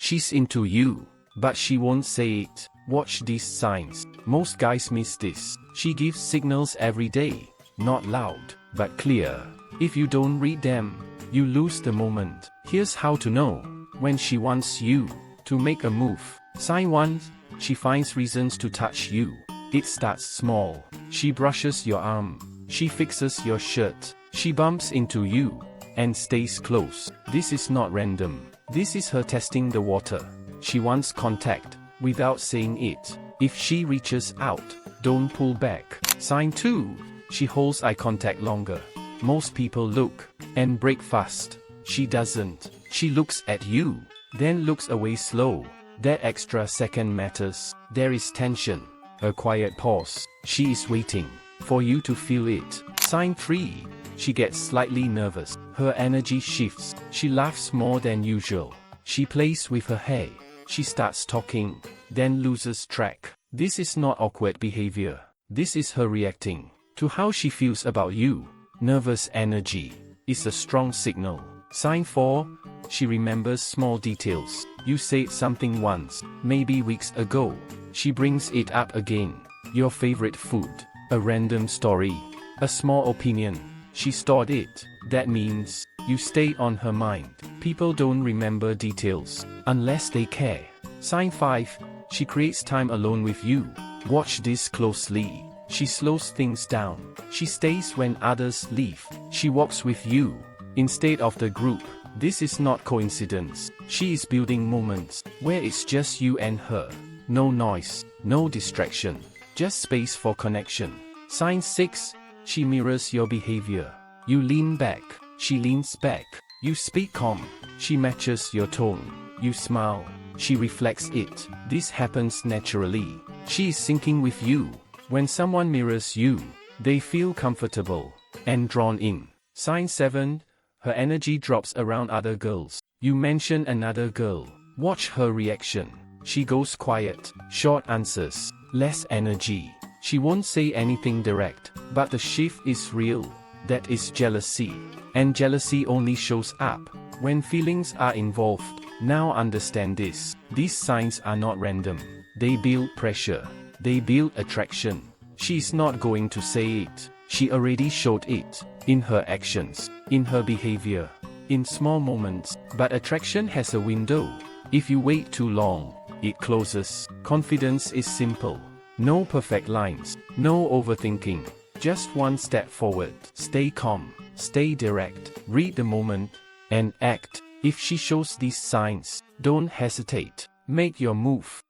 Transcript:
She's into you, but she won't say it. Watch these signs. Most guys miss this. She gives signals every day. Not loud, but clear. If you don't read them, you lose the moment. Here's how to know when she wants you to make a move. Sign 1. She finds reasons to touch you. It starts small. She brushes your arm. She fixes your shirt. She bumps into you and stays close. This is not random. This is her testing the water. She wants contact without saying it. If she reaches out, don't pull back. Sign 2. She holds eye contact longer. Most people look and break fast. She doesn't. She looks at you, then looks away slow. That extra second matters. There is tension. A quiet pause. She is waiting for you to feel it. Sign 3. She gets slightly nervous. Her energy shifts. She laughs more than usual. She plays with her hair. She starts talking, then loses track. This is not awkward behavior. This is her reacting to how she feels about you. Nervous energy is a strong signal. Sign 4. She remembers small details. You said something once, maybe weeks ago. She brings it up again. Your favorite food, a random story, a small opinion. She stored it. That means you stay on her mind. People don't remember details unless they care. Sign 5. She creates time alone with you. Watch this closely. She slows things down. She stays when others leave. She walks with you instead of the group. This is not coincidence. She is building moments where it's just you and her. No noise, no distraction, just space for connection. Sign 6. She mirrors your behavior. You lean back. She leans back. You speak calm. She matches your tone. You smile. She reflects it. This happens naturally. She is syncing with you. When someone mirrors you, they feel comfortable and drawn in. Sign 7. Her energy drops around other girls. You mention another girl. Watch her reaction. She goes quiet. Short answers. Less energy. She won't say anything direct, but the shift is real. That is jealousy. And jealousy only shows up when feelings are involved. Now understand this. These signs are not random. They build pressure. They build attraction. She's not going to say it. She already showed it. In her actions. In her behavior. In small moments. But attraction has a window. If you wait too long, it closes. Confidence is simple. No perfect lines. No overthinking. Just one step forward. Stay calm. Stay direct. Read the moment. And act. If she shows these signs, don't hesitate. Make your move.